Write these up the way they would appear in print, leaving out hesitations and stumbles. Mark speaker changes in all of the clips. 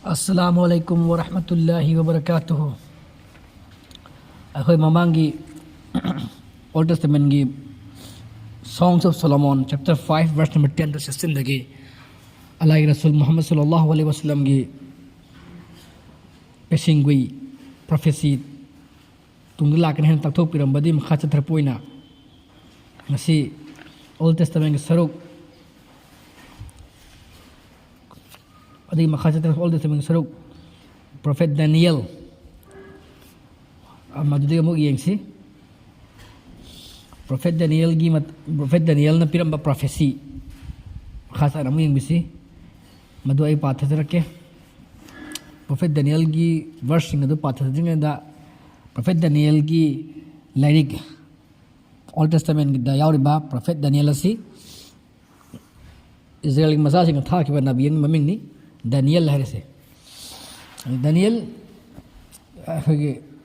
Speaker 1: अस्सलामुअलैकुम वरहमतुल्लाहि वबरकातुहु। अखोई ममांगी ओल्ड टेस्टामेंट की songs of Solomon chapter 5 verse number 10 to 16 दगी अल्लाह के रसूल मोहम्मद सल्लल्लाहु अलैहि वसल्लम की पेशिंगुई प्रोफेसी तुंग लाकने हैं तक पिरंबदी मखा चत्रपोइना ngasi ओल्ड टेस्टामेंट की सरुक अदी मखा चत्र ओल्ड टेस्टामेंट की सरुक प्रोफेट दानियल मदुदी अमुक येंगसी प्रोफेट दानियल ना पिरंबा प्रोफेसी खासा अमुक येंगबिसी मदु आई पाथजरके प्रोफेट दानियल की वर्स सिंग अदु पाथजरिंगदा प्रोफेट दानियल की लाइरिक ओल्ड टेस्टामेंट की दा यावरिबा प्रोफेट दानियल असी इजराइल की मजा सिंग थाकिबा नबियन ममिंगनी दानियल हैरसे दानियल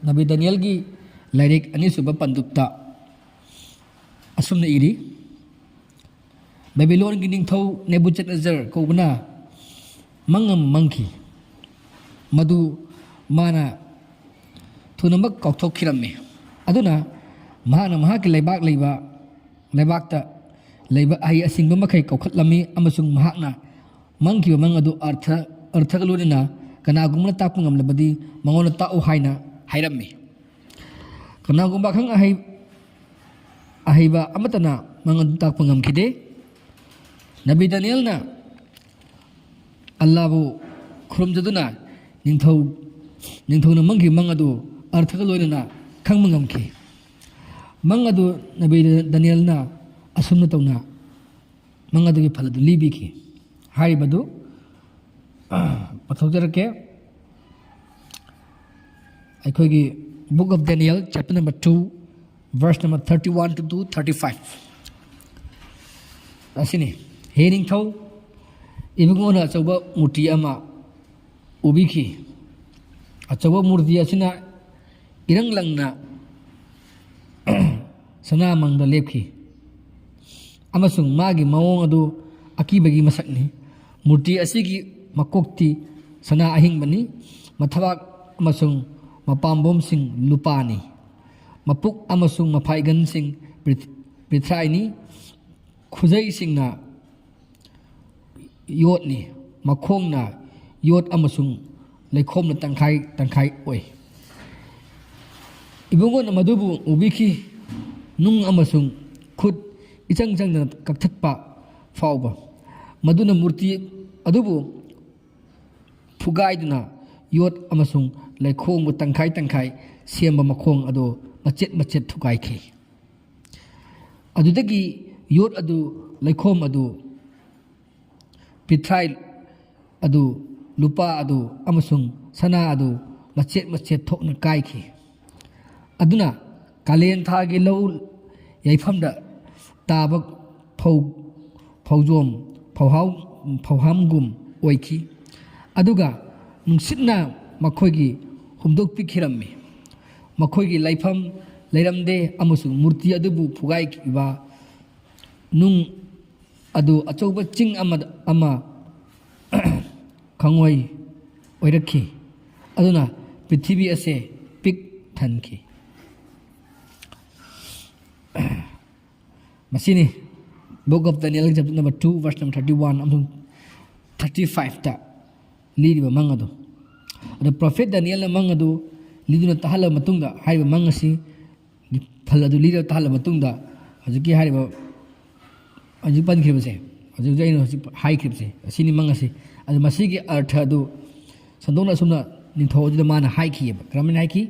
Speaker 1: नबी दानियल की लाइरिक अनिसुबा पंदुक्ता असुमने इरी बेबीलोन की निंगथौ नेबुचडनेजर कौबना मंगम मंकी मधु माना थुनमक कौथोखिरम्मे अदुना महाना महाकी लेबाक लेबाकता लेबा आई असिंग मखै कौखटलम्मी अमसुंग महाकना मंकी मंग अदु अर्थगलुनिना कनागुमना ताकपु ngamlabadi mangona ta'u haina hairammi kanagumba khang ahiba amatana mangon takpु ngamkhide nabi daniel na allahu khurumjaduna ningthau na mangki mangadu arthagaloina khang mangamki mangadu nabi daniel na asumna tawna mangadu ki phaladu libiki हाइबदु पथौजरके अखोगी book of Daniel chapter number 2 verse number 31 to 35 असिनी हे निंगथौ इबुंगोना अचौबा मूर्ति अमा उबिखि अचौबा मूर्ति असिना इरंग लंगना सना मंगदा लेपखि अमसुंग मागी मवोंग अदु अकीबगी मसकनी मूर्ति असिगी मकोक्ति सना अहिंगबनी मथबाक अमसुंग मपाम्बोम सिंग लुपानी मपुक अमसुंग मफाइगन सिंग पृथ्राइनी खुजै सिंगना योटनी मखोंगना योट अमसुंग लेखोमना तंखाई ओय इबुंगोन मदुबु उबिखि नुंग अमसुंग खुद इचंग चंगना कक्थटपा फाउबा मदुना मूर्ति अदुबु फुगाइदुना योट अमसुंग लेखोंबु तंखाई सेंबा मखोंग अदो मचेत थुगाइखि अदुदगी योट अदु लेखोम अदु पिथ्राइ अदु लुपा अदु अमसुंग सना अदु मचेत थोकना काइखि अदुना कालेन थागी लौ याइफमदा ताबक फौजोम फौहामगुम ओइखि अदुगा नुंसितना मखोगी हुमदोकपिखिरम्मी मखोगी लाइफम लेरमदे अमसुंग मूर्ति अदुबु फुगाइखिबा नुंग अदु अचौबा चिंग अमा खंगोई ओइरखि अदुना पृथ्वी असे पिक थनखि मसिनी book of Daniel chapter number 2 verse number 31 अमसुंग 35 ता लीरिबा मंगदो अद प्रोफेट डैनियल ना मंगदो लीदुना तहल मतुंगा हाइबा मंगसी फलदु लीर तहल मतुंगा हजकी हाइबा हजि पनखिबसे हजि जैनो हजि हाइखिबसे असिनी मंगसी अद मसिगी अर्थ अदु संदोना सुना निंथौ अदु माना हाइखिबा क्रमन हाइखि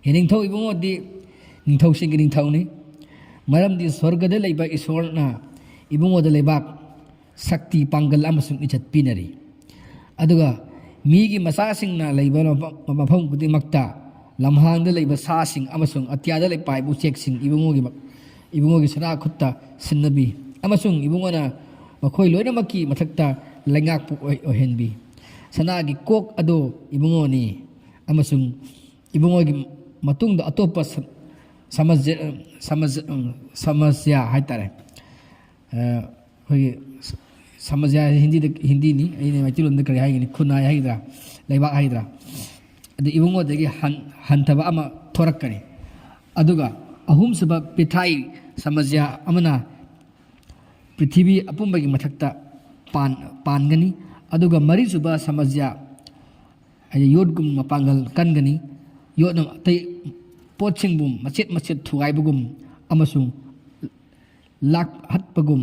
Speaker 1: हे निंथौ इबुंगोदि निंथौ सिंगी निंथौनी मरमदि स्वर्गदे लेबा ईश्वरना इबुंगोदा लेबाक शक्ति पांगल अमसुंग इज्जत पिनरी अदुगा मीगी मसासिंगना लेबा मफम खुदिमक्ता लमहांगदा लेबा सासिंग अमसुंग अत्यादा ले पाइबु चेकसिंग इबुंगोगी सना खुत्ता सिन्नबी अमसुंग इबुंगोना मखोई लोइनमकी मथक्ता लेंगाकपु ओहेनबी सनागी कोक अदो इबुंगोनी अमसुंग इबुंगोगी मतुंगदा अतोपा समस्या हाइतारे समझया हिंदी नि अने मैथिलों करी है खुनाई है लेबाक है इबुंगोदगी हंथबा अमा थोरक्कनी अदुगा अहुम सुब पिथाई समझया अमना पृथ्वी अपुंबगी मथक्ता पानगनी अदुगा मरी सुब समझया योदगुम मपांगल कनगनी योदना तै पोतसिंगबुम मचेत मचेत थुगाइबगुम अमसुंग लाक हटपगुम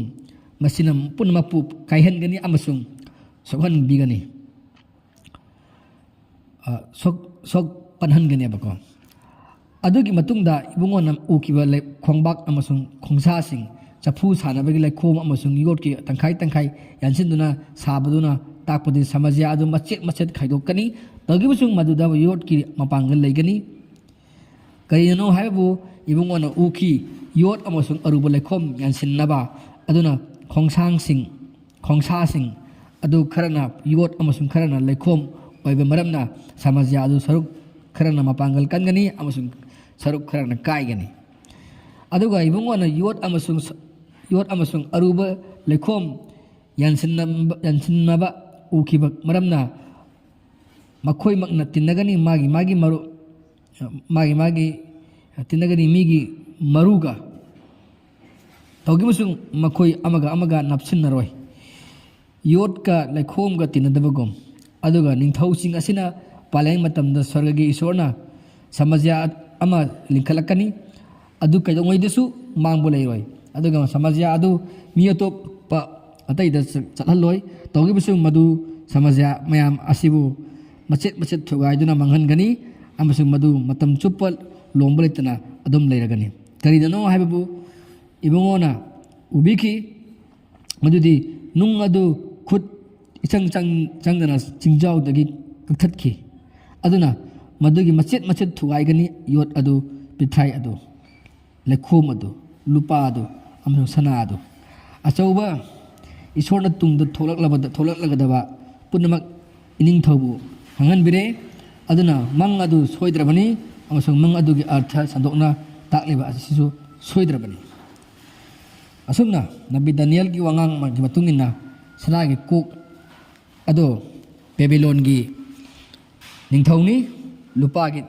Speaker 1: मसिनम पुनमपु काइहनगनी अमसुंग सोहनबिगनी सोक पनहनगनेबको अदुगी मतुंगदा इबुंगोना उकिबा खोंबाक अमसुंग खोंसासिंग चफु सानबगी लेखोम अमसुंग योटकी तंखाई तंखाई यानसिनदुना साबदुना ताकपदि समझया अदु मचेत मचेत खाइदोकनी तगिबसुंग मदुदा योटकी मपांगल लेगनी करिनो हाइबु इबुंगोना उकी योट अमसुंग अरुबा लेखोम यानसिननबा अदुना खोंसासिंग अदु खरना योट अमसुंग खरना लेखोम ओइबे मरमना समझया अदु सरुक खरना मपांगल कनगनी अमसुंग सरुक खरना काइगनी अदुगा इबुंगोना योट अमसुंग अरुबा लेखोम यानसिननबा उखिबा मरमना मखोय मकना तिनगनी मागी मरु मागी तिनगनी मीगी मरुगा तौगिबसुंग मखोय अमगा नपसिनरोय योटका लेखोमगा तिनदबगुम अदुगा निंथौसिंग असिना पालें मतमदा स्वर्गगी ईश्वरना समझया अमा लिंखलकनी अदु कैदोंगैदसु मांगबो लेरोय अदुगा समझया अदु मियतोपा अतैदा चलहलोय तौगिबसुंग मदु समझया मयाम असिबु मचेत मचेत थुगाइदुना मंगहनगनी अमसुंग मदु मतम चुप्पल लोंबो लेतना अदुम लेरगनी करिदनो हाइबबु इबुंगोना उबिखी मदुदी नुंग अदु खुद इचंग चंगदना चिंजाउदगी कथतखी अदुना मदुगी मचेत मचेत थुगाइगनी योट अदु पिथाई अदु लेखोम अदु लुपा अदु अमसुंग सना अदु अचौबा ईश्वरना तुंगद थोलकलगदबा पुनमक इनिंग थौबु हंगनबिरे अदुना मंग अदु सोइद्रबनी अमसुंग मंग अदुगी अर्थ संदोकना ताकलिबा असिसु सोइद्रबनी असुमना नबी दानियल की वांगांग की मतुंगिना सनागी कोक अदो बेबीलोन की निंथौनी लुपा की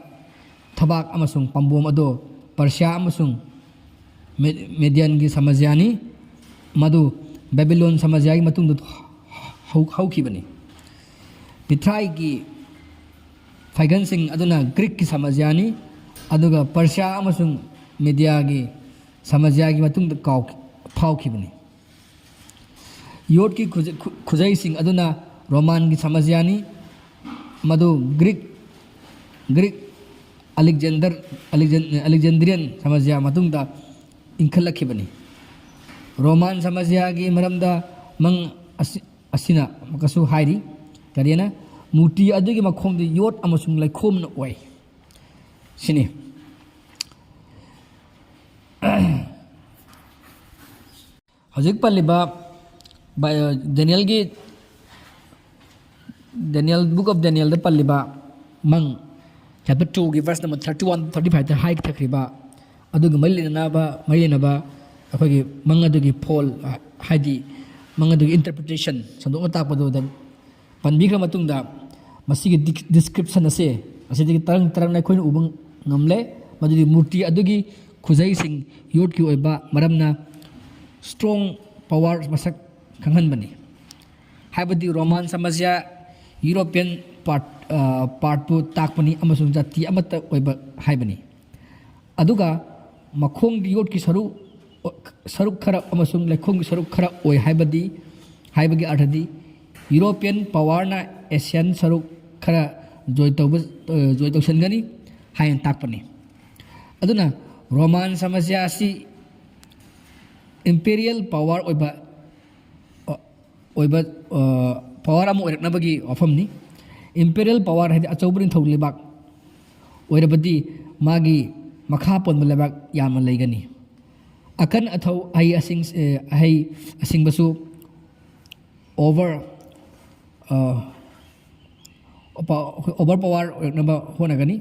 Speaker 1: थबाक अमसुंग पंबोम अदो पर्शिया अमसुंग मेडियन की समझयानी मधु बेबीलोन समझयागी मतुंग हौखिबनी पिथ्राई की फाइगन सिंह अदुना ग्रीक की समझयानी अदुगा पर्शिया अमसुंग मीडिया की समझयागी मतुंग फाउखिबनी योट की खुजई सिंह अदुना रोमान की समझयानी मधु ग्रीक अलेक्जेंड्रियन समझया मतुंगदा इंखलखिबनी रोमान समझयागी मरमदा मंग असिना मकसु हाइरी करियना मूर्ति अदुगी मखोंद योट अमसुंग लेखोमन ओय सिनी हजिक पल्लिबा Daniel book of Daniel the paliba mang chapter 2 gi verse number 31 35 ta high thakriba aduga malina ba akogi mang adugi Paul haidi mang adugi interpretation sandong ta padu dan panbigra matungda masigi description ase asidi tarang na khoin ubang ngamle madudi murti adugi khuzai sing yot ki oiba maramna strong power masak khanghan bani haibadi roman samasya European part pu takpani amasung jati amata oiba haibani aduga makhong di yot ki saruk khara amasung lekhong ki saruk khara oi haibagi arthadi European power na Asian saruk khara joy tawsan gani hayan takpani aduna Roman samasya si imperial power oiba power amu oiraknabagi ofamni imperial power hadi achobrin thoglibak oirabadi magi makha ponba lebak yamna leigani akan athau ai asing basu over power oiraknaba honagani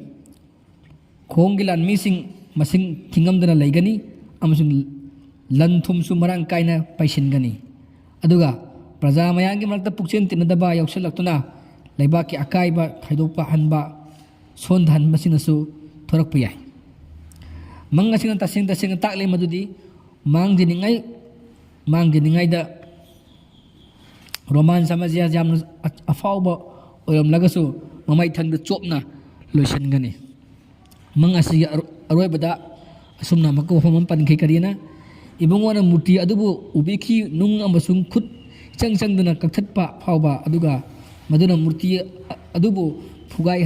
Speaker 1: khonggilan mising masing thingamdana leigani amasung lan thum su marang kaina paisingani aduga प्रजा मयांगी मरक्ता पुक्चेन तिनदबा यौसलक्तुना लेबाकी अकाइबा खाइदोपा हनबा सोंधन मसिनसु थोरकपा याय mang asing tasing takle madudi mangjiningai da roman samajia jam afauba oyam lagasu mamai thangda chopna loisan gani mang asi aroi bada asumna makko famam pankhei karina ibungwana muti adubu ubiki nung amasung khut changduna kakthatpa phauba aduga maduna murti adubu fugai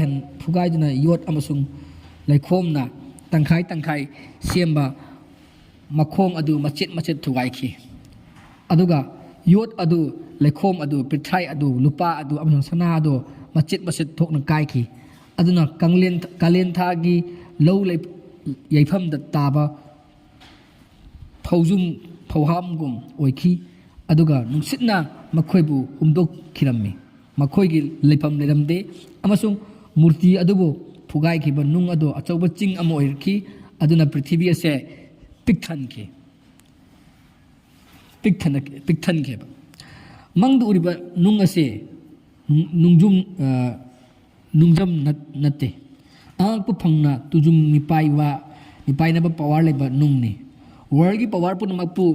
Speaker 1: duna yot amasung laikhomna tangkai siamba makhong adu machet thugai khi aduga yot adu laikhom adu pithai adu lupa adu among sana adu machet thokna kai khi aduna kalen tha gi lo lai yaifam da taba phaujum phauham gum oikhi aduga nungsitna makhoibu humdok khirammi makhoi gi leifam leramde amasung murti adubu fugai ki ba nung ado achauba ching amo irki aduna prithibhi ase pikhan ke ba mangdu uriba nung ase nungjam natte ang pu phangna tujum nipai na ba power le ba nung ni world gi power pu namakpu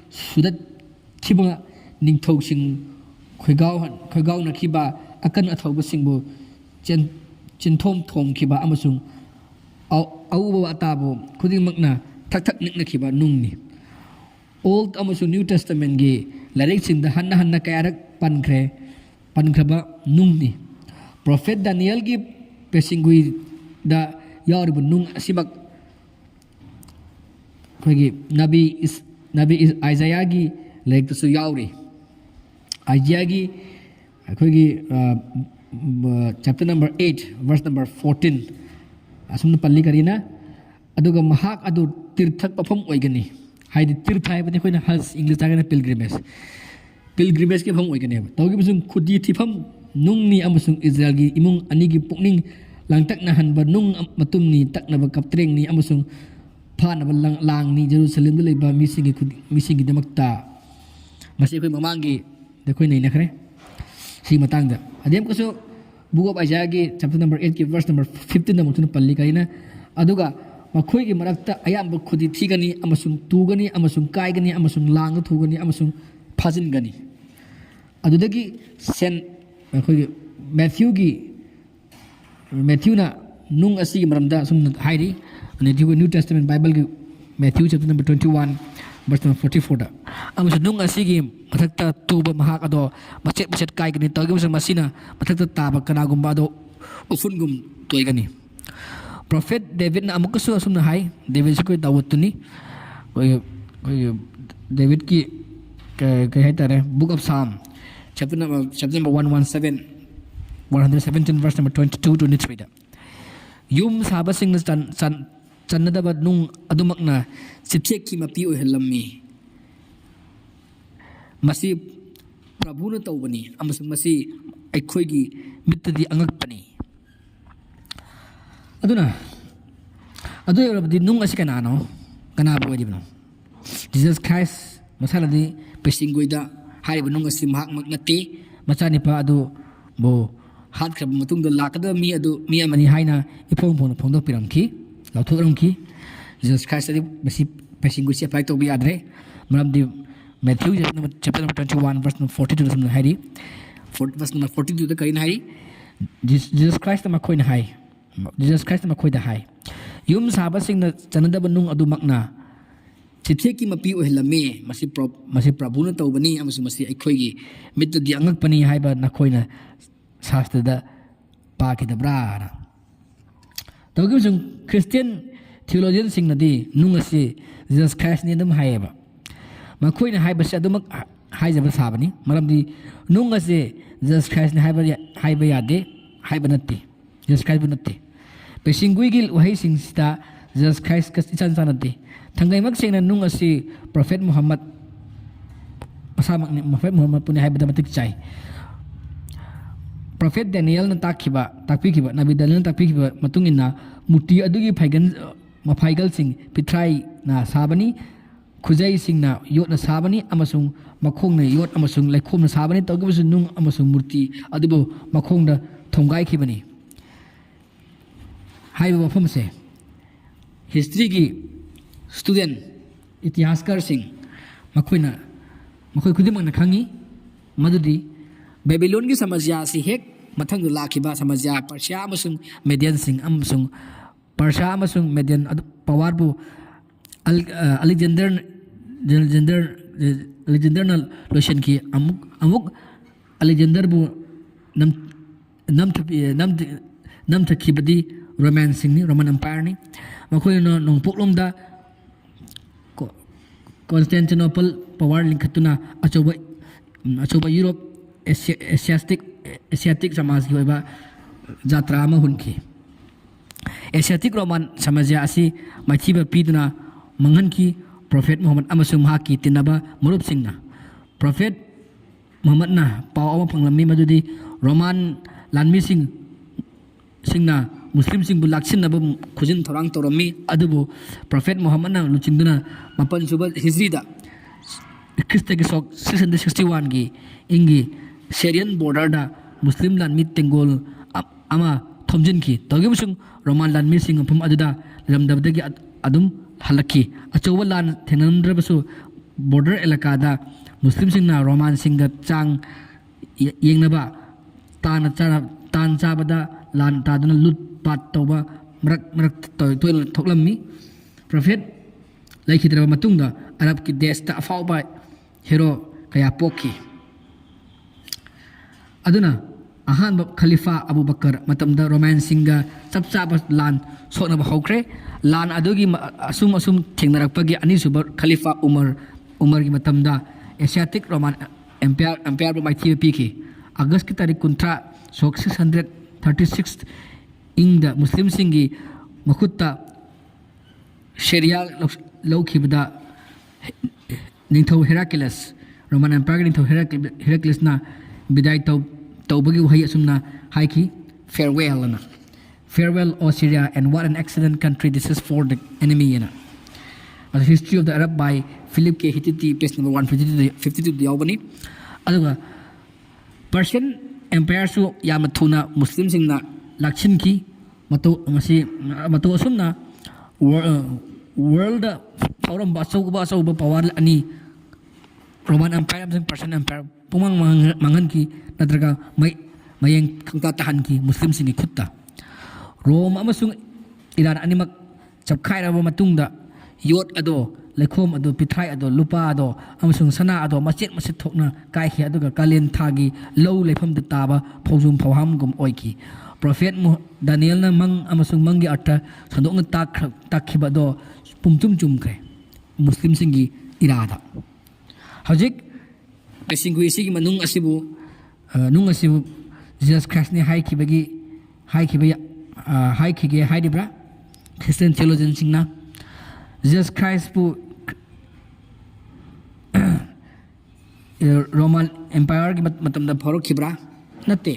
Speaker 1: sudat khiba ningthau sing khoigau na khiba akan athauba singbu chinthom thom khiba amasung auba atabo khuding makna thak nikna khiba nungni old amasung new testament gi larik sing da hanna kayarak pankhaba nungni prophet daniel gi pesingui da yarbu nung asimak khogi nabi isaiah gi lek su yauri isaiah gi khogi chapter number 8 verse number 14 asumna palli karina aduga mahak adu tirthak pafam oigani haidi tirtha haibani khoina has english tagana pilgrimage ke pham oigani tawgi busung khudi thifam nungni amasung israel gi imung ani gi pukning langtak na hanba nung matumni takna ba kaptreng ni amasung phana ba lang ni jerusalem de leba missing gi damakta masi khoi mamangi de khoi nei nakhre si matangda adem ko so book of Isaiah gi chapter number 8 ki verse number 15 da mutun palli kaina aduga makhoi gi marakta ayamba khudi thigani amasung tugani amasung kaigani amasung lang thugani amasung phajin gani adudagi sen makhoi gi Matthew na nung asi gi maramda sum hairi ne new testament bible gi Matthew chapter number 21 verse number 44 da amasung nung asi gi mathakta tuba mahak ado machet kai gani tawgi musang masina mathakta taba kanagumba ado ufungum toigani prophet david na amukasu asumna hai david sikoi dawutuni david ki kai hai tare book of psalm chapter number 117 verse number 22 to 23 da yum saba sing channadaba nung adumakna sipsek ki mapi ohelammi masi prabhuna tawbani amasung masi aikhoi gi mittadi angakpani aduna rabdi nung asi kanano kanabo dibno jesus christ masaladi pesingoida hariba nung asi mahak magnati machani pa adu bo hat krab matung do lakada mi amani haina ipong phongdok piramki lauthuramki jesus christ adi masi pesingoi si apply to bi adre maramdi Matthew chapter number 21 verse number 42 to hari verse number 42 to kain hari Jesus Christ ma khoi na hai Jesus Christ ma khoi da hai yum saba sing na chanada banung adu makna chithye ki mapi ohelame masi prabhu na tawbani amasu masi aikhoi gi mittu di angak pani haiba na khoi na shastra da pa ki da bra na tawgi jung Christian theologian sing na di nung asi Jesus Christ ni dum haiba makhoi na haiba se adumak haijaba sabani maramdi nung ase Jesus Christ ni haiba yade haiba natte Jesus Christ natte pesingui gil wahai sing sta Jesus Christ kas ichan sanate thangai mak sing na nung ase prophet Muhammad pasamak ni prophet Muhammad puni haiba damatik chai prophet Daniel na takpi kiba nabi Daniel na takpi kiba matungin na muti adugi phaigal sing pitrai na sabani ꯈꯨꯖꯩꯁꯤꯡꯅ ꯌꯣꯠꯅ ꯁꯥꯕꯅꯤ ꯑꯃꯁꯨꯡ ꯃꯈꯣꯡꯅ ꯌꯣꯠ ꯑꯃꯁꯨꯡ ꯂꯩꯈꯣꯝꯅ ꯁꯥꯕꯅꯤ ꯇꯧꯈꯤꯕꯁꯨ ꯅꯨꯡ ꯑꯃꯁꯨꯡ ꯃꯨꯔꯇꯤ ꯑꯗꯨꯕꯨ ꯃꯈꯣꯡꯗ ꯊꯣꯝꯒꯥꯏꯈꯤꯕꯅꯤ ꯍꯥꯏꯕ ꯃꯐꯝ ꯑꯁꯦ ꯍꯤꯁꯇ꯭ꯔꯤꯒꯤ ꯁ꯭ꯇꯨꯗꯦꯟ ꯏꯇꯤꯍꯥꯁꯀꯔꯁꯤꯡ ꯃꯈꯣꯏ ꯈꯨꯗꯤꯡꯃꯛꯅ ꯈꯪꯉꯤ ꯃꯗꯨꯗꯤ ꯕꯦꯕꯤꯂꯣꯟꯒꯤ ꯁꯃꯥꯖ꯭ꯌ ꯑꯁꯤ ꯍꯦꯛ ꯃꯊꯪꯗ ꯂꯥꯛꯈꯤꯕ ꯁꯃꯥꯖ꯭ꯌ ꯄꯔꯁꯤꯌꯥ ꯑꯃꯁꯨꯡ ꯃꯦꯗꯤꯌꯟꯁꯤꯡ ꯑꯃꯁꯨꯡ ꯄꯔꯁꯤꯌꯥ ꯑꯃꯁꯨꯡ ꯃꯦꯗꯤꯌꯟ ꯄꯋꯥꯔꯕꯨ ꯑꯂꯦꯛꯖꯦꯟꯗꯔꯅ ꯂꯣꯏꯁꯤꯟꯈꯤ ꯑꯃꯨꯛ ꯑꯂꯦꯛꯖꯦꯟꯗꯔꯕꯨ ꯅꯝꯊꯈꯤꯕꯗꯤ ꯔꯣꯃꯥꯟꯁꯤꯡꯅꯤ ꯔꯣꯃꯥꯟ ꯑꯝꯄꯥꯌꯔꯅꯤ ꯃꯈꯣꯏꯅ ꯅꯣꯡꯄꯣꯛꯂꯣꯝꯗ ꯀꯣꯟꯁꯇꯦꯟꯇꯤꯅꯣꯄꯜ ꯄꯋꯥꯔ ꯂꯤꯡꯈꯠꯇꯨꯅ ꯑꯆꯧꯕ ꯌꯨꯔꯣꯞ ꯑꯦꯁꯤꯌꯥꯇꯤꯛ ꯁꯃꯥꯖꯒꯤ ꯑꯣꯏꯕ ꯖꯥꯇ꯭ꯔꯥ ꯑꯃ ꯍꯨꯟꯈꯤ ꯑꯦꯁꯤꯌꯥꯇꯤꯛ ꯔꯣꯃꯥꯟ ꯁꯃꯥꯖ꯭ꯌ ꯑꯁꯤ ꯃꯥꯏꯊꯤꯕ ꯄꯤꯗꯨꯅ ꯃꯥꯡꯍꯟꯈꯤ ꯄ꯭ꯔꯣꯐꯦꯠ ꯃꯨꯍꯝꯃꯗ ꯑꯃꯁꯨꯡ ꯃꯍꯥꯛꯀꯤ ꯇꯤꯟꯅꯕ ꯃꯔꯨꯞꯁꯤꯡꯅ ꯄ꯭ꯔꯣꯐꯦꯠ ꯃꯨꯍꯝꯃꯗꯅ ꯄꯥꯎ ꯑꯃ ꯐꯪꯂꯝꯃꯤ ꯃꯗꯨꯗꯤ ꯔꯣꯃꯥꯟ ꯂꯥꯟꯃꯤꯁꯤꯡꯅ ꯃꯨꯁꯂꯤꯝꯁꯤꯡꯕꯨ ꯂꯥꯛꯁꯤꯟꯅꯕ ꯈꯨꯖꯤꯟ ꯊꯧꯔꯥꯡ ꯇꯧꯔꯝꯃꯤ ꯑꯗꯨꯕꯨ ꯄ꯭ꯔꯣꯐꯦꯠ ꯃꯨꯍꯝꯃꯗꯅ ꯂꯨꯆꯤꯡꯗꯨꯅ 7ꯁꯨꯕ ꯍꯤꯖ꯭ꯔꯤꯗ ꯈ꯭ꯔꯤꯁꯇꯒꯤ ꯁꯣꯛ 661ꯒꯤ ꯏꯪꯒꯤ ꯁꯦꯔꯤꯌꯟ ꯕꯣꯔꯗꯔꯗ ꯃꯨꯁꯂꯤꯝ ꯂꯥꯟꯃꯤ ꯇꯦꯡꯒꯣꯜ ꯑꯃ ꯊꯣꯝꯖꯤꯟꯈꯤ ꯇꯧꯈꯤꯕꯁꯨꯡ ꯔꯣꯃꯥꯟ ꯂꯥꯟꯃꯤꯁꯤꯡ ꯃꯐꯝ ꯑꯗꯨꯗ ꯂꯩꯔꯝꯗꯕꯗꯒꯤ ꯑꯗꯨꯝ ꯍꯜꯂꯛꯈꯤ ꯑꯆꯧꯕ ꯂꯥꯟ ꯊꯦꯡꯅꯔꯝꯗ꯭ꯔꯕꯁꯨ ꯕꯣꯔꯗꯔ ꯑꯦꯂꯥꯀꯥꯗ ꯃꯨꯁꯂꯤꯝꯁꯤꯡꯅ ꯔꯣꯃꯥꯟꯁꯤꯡꯒ ꯆꯥꯡ ꯌꯦꯡꯅꯕ ꯇꯥꯟ ꯆꯥꯕꯗ ꯂꯥꯟ ꯇꯥꯗꯨꯅ ꯂꯨꯠ ꯄꯥꯠ ꯇꯧꯕ ꯃꯔꯛꯇ ꯇꯣꯏꯅ ꯊꯣꯛꯂꯝꯃꯤ ꯄ꯭ꯔꯣꯐꯦꯠ ꯂꯩꯈꯤꯗ꯭ꯔꯕ ꯃꯇꯨꯡꯗ ꯑꯔꯕꯀꯤ ꯗꯦꯁꯇ ꯑꯐꯥꯎꯕ ꯍꯦꯔꯣ ꯀꯌꯥ ꯄꯣꯛꯈꯤ ꯑꯗꯨꯅ ꯑꯍꯥꯟꯕ ꯈꯂꯤꯐꯥ ꯑꯕꯨ ꯕꯀꯔ ꯃꯇꯝꯗ ꯔꯣꯃꯥꯟꯁꯤꯡꯒ ꯆꯞ ꯆꯥꯕ ꯂꯥꯟ ꯁꯣꯛꯅꯕ ꯍꯧꯈ꯭ꯔꯦ ꯂꯥꯟ ꯑꯗꯨꯒꯤ ꯑꯁꯨꯝ ꯊꯦꯡꯅꯔꯛꯄꯒꯤ ꯑꯅꯤꯁꯨꯕ ꯈꯂꯤꯐꯥ ꯎꯃꯔꯒꯤ ꯃꯇꯝꯗ ꯑꯦꯁꯤꯌꯥꯇꯤꯛ ꯔꯣꯃꯥꯟ ꯑꯦꯝꯄꯥꯌꯔꯕꯨ ꯃꯥꯏꯊꯤꯕ ꯄꯤꯈꯤ ꯑꯒꯁꯀꯤ ꯇꯥꯔꯤꯛ 30 ꯁꯣꯛ 636 ꯏꯪꯗ ꯃꯨꯁꯂꯤꯝꯁꯤꯡꯒꯤ ꯃꯈꯨꯠꯇ ꯁꯦꯔꯤꯌꯥ ꯂꯧꯈꯤꯕꯗ ꯅꯤꯡꯊꯧ ꯍꯦꯔꯥꯀ꯭ꯂꯤꯌꯁ ꯔꯣꯃꯥꯟ ꯑꯦꯝꯄꯥꯌꯔꯒꯤ ꯅꯤꯡꯊꯧ ꯍꯦꯔꯥꯀ꯭ꯂꯤꯌꯁꯅ ꯕꯤꯗꯥꯏ ꯇꯧꯕꯒꯤ ꯋꯥꯍꯩ ꯑꯁꯨꯝꯅ ꯍꯥꯏꯈꯤ ꯐꯦꯔꯋꯦꯜ ꯑꯅ farewell O Syria and what an excellent country this is for the enemy ꯑꯅ The History of the Arab by Philip K. Hittiti page number 152 ꯌꯥꯎꯕꯅꯤ ꯑꯗꯨꯒ Persian Empire ꯁꯨ ꯌꯥꯝꯅ ꯊꯨꯅ ꯃꯨꯁꯂꯤꯝꯁꯤꯡꯅ ꯂꯥꯛꯁꯤꯟꯈꯤ ꯃꯇꯧ ꯑꯁꯨꯝꯅ ꯋꯥꯔꯜꯗ ꯐꯥꯎꯔꯝꯕ ꯑꯆꯧꯕ ꯄꯋꯥꯔ ꯑꯅꯤ ꯔꯣꯃꯥꯟ ꯑꯝꯄꯥꯌꯔ ꯑꯃꯁꯨꯡ ꯄꯔꯁꯤꯌꯟ ꯑꯝꯄꯥꯌꯔ ꯄꯨꯡꯃꯥꯡ ꯃꯥꯡꯍꯟꯈꯤ ꯅꯠꯇ꯭ꯔꯒ ꯃꯌꯦꯡ ꯈꯪꯇꯥ ꯇꯥꯍꯟꯈꯤ ꯃꯨꯁꯂꯤꯝꯁꯤꯡꯒꯤ ꯈꯨꯠꯇ ꯔꯣꯝ ꯑꯃꯁꯨꯡ ꯏꯔꯥꯟ ꯑꯅꯤꯃꯛ ꯆꯞꯈꯥꯏꯔꯕ ꯃꯇꯨꯡꯗ ꯌꯣꯠ ꯑꯗꯣ ꯂꯩꯈꯣꯝ ꯑꯗꯣ ꯄꯤꯊ꯭ꯔꯥꯏ ꯑꯗꯣ ꯂꯨꯄꯥ ꯑꯗꯣ ꯑꯃꯁꯨꯡ ꯁꯅꯥ ꯑꯗꯣ ꯃꯆꯦꯠ ꯊꯣꯛꯅ ꯀꯥꯏꯈꯤ ꯑꯗꯨꯒ ꯀꯥꯂꯦꯟ ꯊꯥꯒꯤ ꯂꯧ ꯂꯩꯐꯝꯗ ꯇꯥꯕ ꯐꯧꯖꯨꯝ ꯐꯧꯍꯥꯝꯒꯨꯝ ꯑꯣꯏꯈꯤ ꯄ꯭ꯔꯣꯐꯦꯠ ꯗꯥꯅꯤꯌꯦꯜꯅ ꯃꯪ ꯑꯃꯁꯨꯡ ꯃꯪꯒꯤ ꯑꯔꯊ ꯁꯟꯗꯣꯛꯅ ꯇꯥꯛꯈꯤꯕ ꯑꯗꯣ ꯄꯨꯝꯆꯨꯝ ꯆꯨꯝꯈ꯭ꯔꯦ ꯃꯨꯁꯂꯤꯝꯁꯤꯡꯒꯤ ꯏꯔꯥꯗ ꯍꯧꯖꯤꯛ ꯄꯦꯁꯤꯡꯒꯨꯏ ꯑꯁꯤꯒꯤ ꯅꯨꯡ ꯑꯁꯤꯕꯨ ꯖꯤꯁꯁ ꯈ꯭ꯔꯥꯏꯁꯅꯤ ꯍꯥꯏꯈꯤꯒꯦ ꯍꯥꯏꯔꯤꯕ꯭ꯔꯥ ꯈ꯭ꯔꯤꯁꯇꯤꯌꯟ ꯊꯤꯑꯣꯂꯣꯖꯤꯌꯟꯁꯤꯡꯅ ꯖꯤꯁꯁ ꯈ꯭ꯔꯥꯏꯁꯄꯨ ꯔꯣꯃꯥꯟ ꯑꯦꯝꯄꯥꯌꯔꯒꯤ ꯃꯇꯝꯗ ꯐꯥꯎꯔꯛꯈꯤꯕ꯭ꯔꯥ ꯅꯠꯇꯦ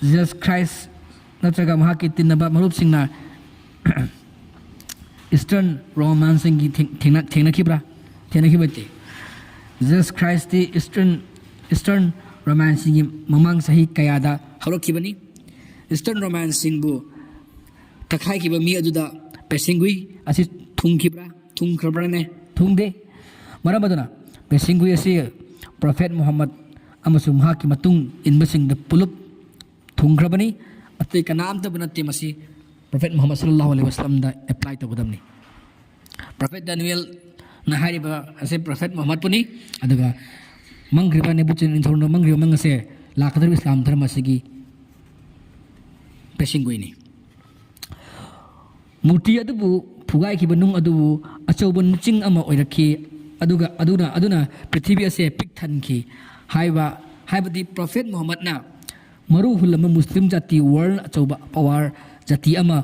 Speaker 1: ꯖꯤꯁꯁ ꯈ꯭ꯔꯥꯏꯁ ꯅꯠꯇ꯭ꯔꯒ ꯃꯍꯥꯛꯀꯤ ꯇꯤꯟꯅꯕ ꯃꯔꯨꯞꯁꯤꯡꯅ ꯏꯁꯇꯔꯟ ꯔꯣꯃꯥꯟꯁꯤꯡꯒꯤ ꯊꯦꯡꯅꯈꯤꯕ꯭ꯔꯥ ꯊꯦꯡꯅꯈꯤꯕ ꯅꯠꯇꯦ ꯖꯤꯁꯁ ꯈ꯭ꯔꯥꯏꯁꯇꯤ ꯏꯁꯇꯔꯟ ꯔꯣꯃꯥꯟꯁꯤꯡꯒꯤ ꯃꯃꯥꯡ ꯆꯍꯤ ꯀꯌꯥꯗ ꯍꯧꯔꯛꯈꯤꯕꯅꯤ ꯏꯁꯇꯔꯟ ꯔꯣꯃꯥꯟꯁꯤꯡꯕꯨ ꯇꯛꯈꯥꯏꯈꯤꯕ ꯃꯤ ꯑꯗꯨꯗ ꯄꯦꯁꯤꯡꯒꯨꯏ ꯑꯁꯤ ꯊꯨꯡꯈ꯭ꯔꯕ꯭ꯔꯅꯦ ꯊꯨꯡꯗꯦ ꯃꯔꯝ ꯑꯗꯨꯅ ꯄꯦꯁꯤꯡꯒꯨꯏ ꯑꯁꯤ ꯄ꯭ꯔꯣꯐꯦꯠ ꯃꯨꯍꯝꯃꯗ ꯑꯃꯁꯨꯡ ꯃꯍꯥꯛꯀꯤ ꯃꯇꯨꯡ ꯏꯟꯕꯁꯤꯡꯗ ꯄꯨꯂꯞ ꯊꯨꯡꯈ꯭ꯔꯕꯅꯤ ꯑꯇꯩ ꯀꯅꯥꯝꯇꯕꯨ ꯅꯠꯇꯦ ꯃꯁꯤ ꯄ꯭ꯔꯣꯐꯦꯠ ꯃꯨꯍꯝꯃꯗ ꯁꯜꯂꯜꯂꯥꯍꯨ ꯑꯂꯩꯍꯤ ꯋꯁꯜꯂꯝꯗ ꯑꯦꯄ꯭ꯂꯥꯏ ꯇꯧꯒꯗꯕꯅꯤ ꯄ꯭ꯔꯣꯐꯦꯠ ꯗꯥꯅꯤꯌꯦꯜꯅ ꯍꯥꯏꯔꯤꯕ ꯑꯁꯤ ꯄ꯭ꯔꯣꯐꯦꯠ ꯃꯨꯍꯝꯃꯗꯄꯨꯅꯤ ꯑꯗꯨꯒ ꯃꯪꯈ꯭ꯔꯤꯕ ꯅꯦꯕꯨꯆꯠ ꯅꯤꯡꯊꯧꯅ ꯃꯪꯈ꯭ꯔꯤꯕ ꯃꯪ ꯑꯁꯦ ꯂꯥꯛꯀꯗꯧꯔꯤꯕ ꯏꯁꯂꯥꯝ ꯙꯔꯃ ꯑꯁꯤꯒꯤ ꯄꯦꯁꯤꯡꯒꯨꯏꯅꯤ ꯃꯨꯔꯇꯤ ꯑꯗꯨꯕꯨ ꯐꯨꯒꯥꯏꯈꯤꯕ ꯅꯨꯡ ꯑꯗꯨꯕꯨ ꯑꯆꯧꯕ ꯅꯨꯆꯤꯡ ꯑꯃ ꯑꯣꯏꯔꯛꯈꯤ ꯑꯗꯨꯅ ꯄ꯭ꯔꯤꯊꯤꯕꯤ ꯑꯁꯦ ꯄꯤꯛ ꯊꯟꯈꯤ ꯍꯥꯏꯕꯗꯤ ꯄ꯭ꯔꯣꯐꯦꯠ ꯃꯨꯍꯝꯃꯗꯅ ꯃꯔꯨ ꯍꯨꯜꯂꯝꯕ ꯃꯨꯁꯂꯤꯝ ꯖꯥꯇꯤ ꯋꯥꯔꯜ ꯑꯆꯧꯕ ꯄꯋꯥꯔ ꯖꯥꯇꯤ ꯑꯃ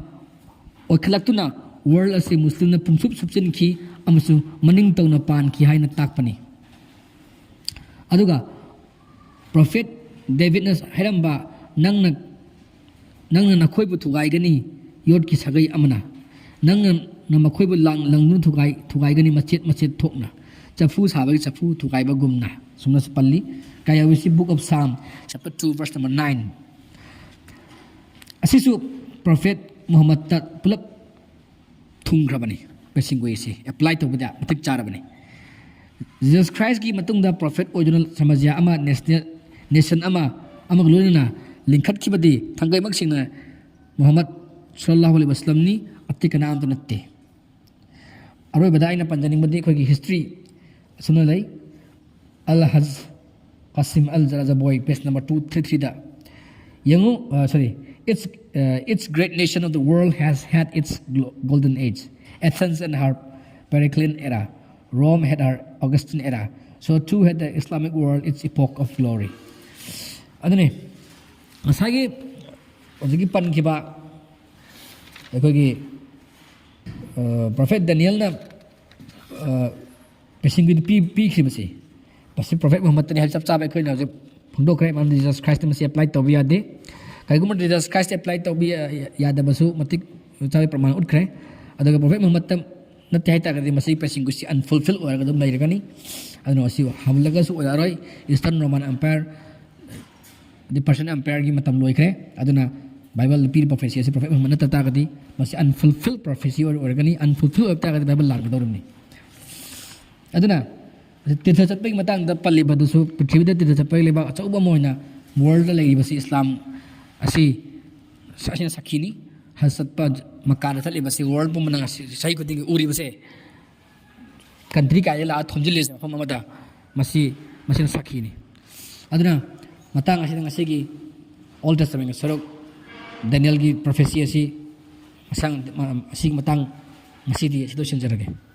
Speaker 1: ꯑꯣꯏꯈꯠꯂꯛꯇꯨꯅ ꯋꯥꯔꯜ ꯑꯁꯤ ꯃꯨꯁꯂꯤꯝꯅ ꯁꯨꯞꯆꯤꯟꯈꯤ ꯑꯃꯁꯨꯡ ꯃꯅꯤꯡ ꯇꯧꯅ ꯄꯥꯟꯈꯤ ꯍꯥꯏꯅ ꯇꯥꯛꯄꯅꯤ ꯑꯗꯨꯒ ꯄ꯭ꯔꯣꯐꯦꯠ ꯗꯦꯕꯤꯠꯅ ꯍꯥꯏꯔꯝꯕ ꯅꯪꯅ ꯅꯈꯣꯏꯕꯨ ꯊꯨꯒꯥꯏꯒꯅꯤ ꯌꯣꯠꯀꯤ ꯁꯥꯒꯩ ꯑꯃꯅ मखोइबु लंगनु थुगाइगनी मचेत मचेत थोकना चफू साबगी चफू थुगाइबगुमना सुमना पल्ली कायाविसी बुक ऑफ साम chapter 2 verse number 9 असिसु prophet Muhammad ता पुलप थुंग्रबनी पेसिंगवेसी अप्लाई तौबदा मतिक चारबनी Jesus Christ की मतुंगदा prophet ओरिजिनल समाजिया अमा नेशन अमा लोनना लिंखत खिबदी थंगै मक्सिंगना मुहम्मद सल्लल्लाहु अलैहि वसल्लम नि अत्ति कनाम तो नत्ते अरोय बदाइना पंजनिंग बदी खोगी हिस्ट्री सुनो लई अल हज Qasim al-Jarazaboy page number 233 da yangu its great nation of the world has had its golden age. Athens and her Periclean era, Rome had her Augustine era, so too had the Islamic world its epoch of glory. Adune asagi ojigi pan kiba ekogi prophet Daniel na pesingwi pi khibasi पसी prophet Mohammad ने help चाबे कोई ना जो फंडो करे मान Jesus Christ में से अप्लाई तो भी याद है कई गुमर जीसस क्राइस्ट अप्लाई तो भी याद है बसु मतिक चाबे प्रमाण उठ करे अदर प्रोफेट मोहम्मद तम नत्ते है ताकि मसी पेसिंग कुछ अनफुलफिल और अगर नहीं रखनी अदर वसी हम लगा सु उदारोई Eastern Roman Empire the Persian Empire की मतम लोई करे अदर ना बाइबल पीर प्रोफेसी ऐसे प्रोफेट मोहम्मद नत्ता ताकि मसी अनफुलफिल प्रोफेसी और अगर अनफुलफिल होता है बाइबल लाग दौरनी अदर ना तीर्थ चटपे मतंग पल्लीबदुसु पृथ्वी तीर्थ चटपे लेबा अचौब मोइना वर्ल्ड लेबसी इस्लाम असी सासिना सखीनी हसतपा मकान चलेबसी वर्ल्ड पुमना सही खुदिंग उरीबसे कंट्री काय ला थोंजिले मफम अमदा मसी मसिना सखीनी अदना मतंग असिना ngasi ओल्ड टेस्टामेंट सरक दानियल की प्रोफेसी असी मसंग असी मतंग ngasi दी सिदो सिनजरगे